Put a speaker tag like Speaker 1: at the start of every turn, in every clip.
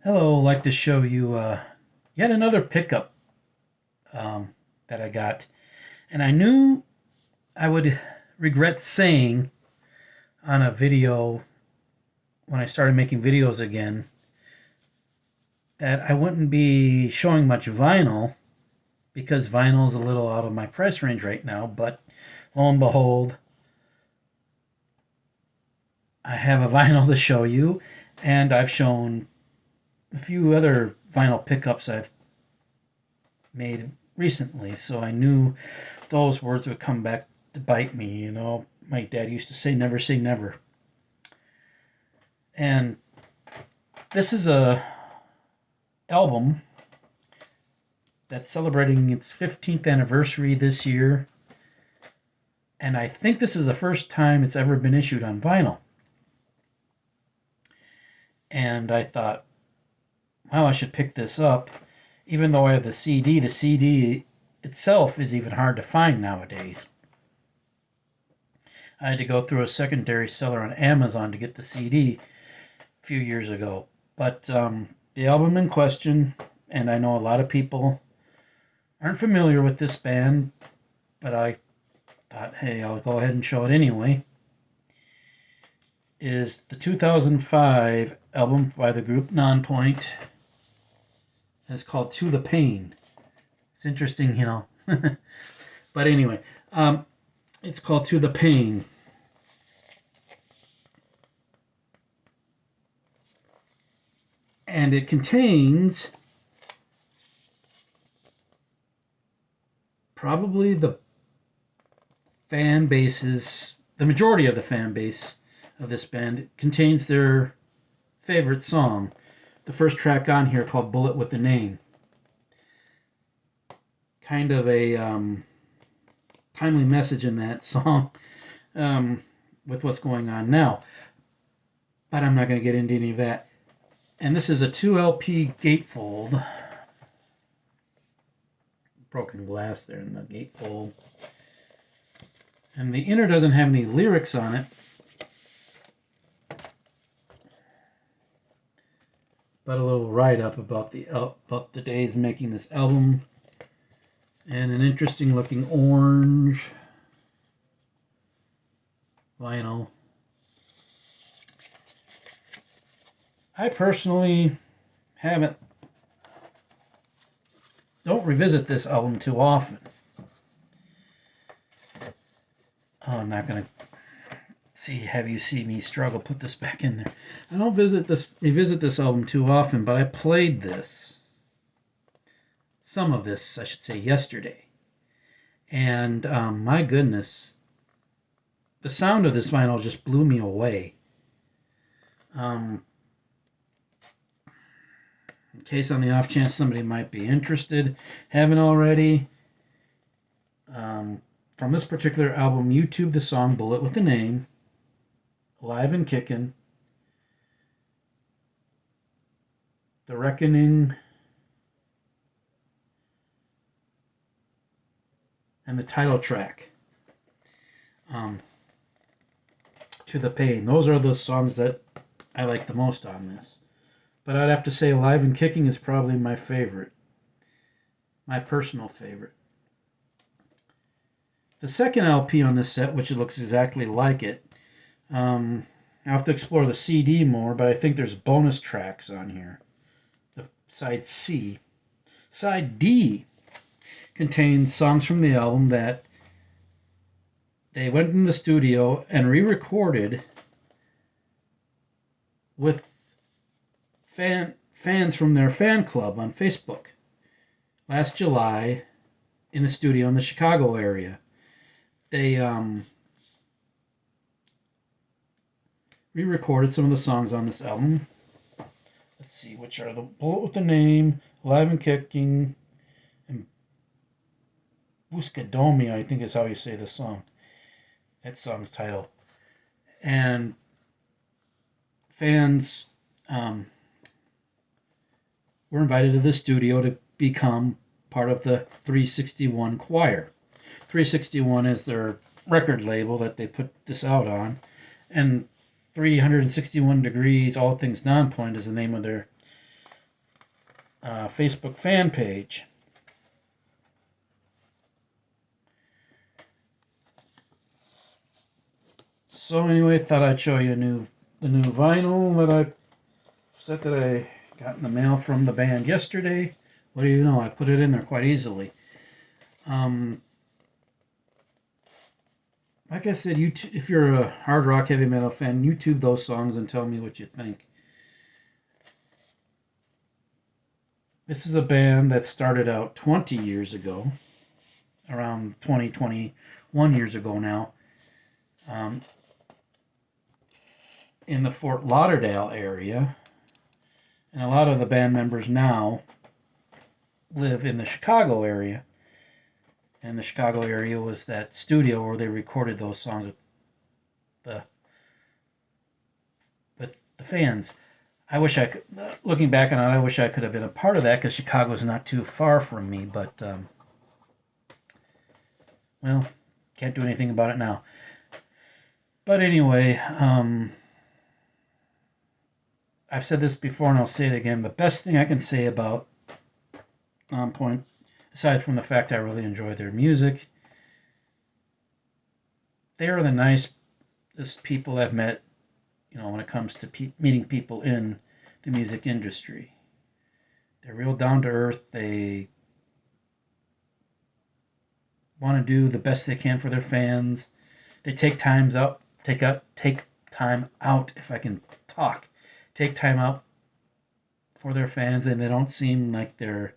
Speaker 1: Hello, I'd like to show you yet another pickup that I got. And I knew I would regret saying on a video when I started making videos again that I wouldn't be showing much vinyl because vinyl is a little out of my price range right now. But lo and behold, I have a vinyl to show you, and I've shown a few other vinyl pickups I've made recently. So I knew those words would come back to bite me. My dad used to say never. And this is a album that's celebrating its 15th anniversary this year. And I think this is the first time it's ever been issued on vinyl. And I thought, well, I should pick this up. Even though I have the CD itself is even hard to find nowadays. I had to go through a secondary seller on Amazon to get the CD a few years ago. But the album in question, and I know a lot of people aren't familiar with this band, but I thought, hey, I'll go ahead and show it anyway, is the 2005 album by the group Nonpoint. It's called To the Pain. It's interesting. But anyway, it's called To the Pain. And it contains probably the majority of the fan base of this band contains their favorite song. The first track on here called Bullet with the Name. Kind of a timely message in that song with what's going on now. But I'm not going to get into any of that. And this is a 2 LP gatefold. Broken glass there in the gatefold. And the inner doesn't have any lyrics on it, but a little write-up about the days making this album, and an interesting looking orange vinyl. I personally don't revisit this album too often. Oh, I'm not gonna have you see me struggle put this back in there. I don't revisit this album too often, but I played some of this, I should say, yesterday. And my goodness, the sound of this vinyl just blew me away. In case on the off chance somebody might be interested, haven't already, from this particular album, YouTube the song Bullet with the Name, Alive and Kickin', The Reckoning, and the title track, To the Pain. Those are the songs that I like the most on this. But I'd have to say Alive and Kicking is probably my favorite. My personal favorite. The second LP on this set, which looks exactly like it, I'll have to explore the CD more, but I think there's bonus tracks on here. The side C. Side D contains songs from the album that they went in the studio and re-recorded with fans from their fan club on Facebook last July in the studio in the Chicago area. They re-recorded some of the songs on this album. Let's see, which are the Bullet with the Name, Alive and Kicking, and Buscadomi, I think is how you say this song. That song's title. And fans were invited to the studio to become part of the 361 Choir. 361 is their record label that they put this out on, and 361 Degrees All Things Nonpoint is the name of their Facebook fan page. So anyway, thought I'd show you the new vinyl that I got in the mail from the band yesterday. What do you know? I put it in there quite easily. Like I said, if you're a hard rock heavy metal fan, YouTube those songs and tell me what you think. This is a band that started out 20 years ago, around 21 years ago now, um, in the Fort Lauderdale area. And a lot of the band members now live in the Chicago area. And the Chicago area was that studio where they recorded those songs with the fans. I wish I could, looking back on it, I wish I could have been a part of that because Chicago's not too far from me, but, well, can't do anything about it now. But anyway, I've said this before and I'll say it again. The best thing I can say about On Point, aside from the fact I really enjoy their music, they are the nicest people I've met, when it comes to meeting people in the music industry. They're real down to earth. They want to do the best they can for their fans. They take time out, if I can talk. Take time out for their fans, and they don't seem like they're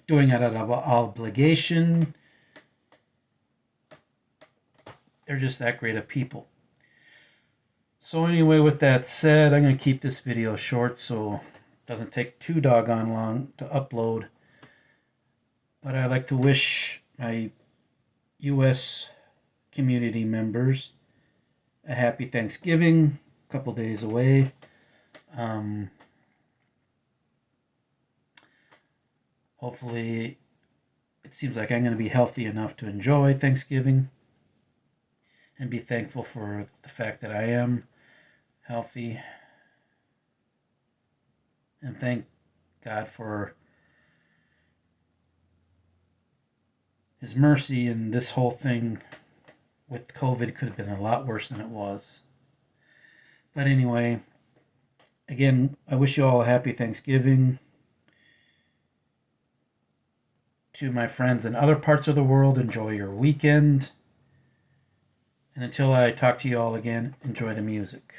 Speaker 1: doing it out of obligation. They're just that great of people. So anyway, with that said, I'm going to keep this video short so it doesn't take too doggone long to upload. But I'd like to wish my U.S. community members a happy Thanksgiving, a couple days away. Hopefully, it seems like I'm going to be healthy enough to enjoy Thanksgiving and be thankful for the fact that I am healthy. And thank God for His mercy, and this whole thing with COVID could have been a lot worse than it was. But anyway, again, I wish you all a happy Thanksgiving. To my friends in other parts of the world, enjoy your weekend. And until I talk to you all again, enjoy the music.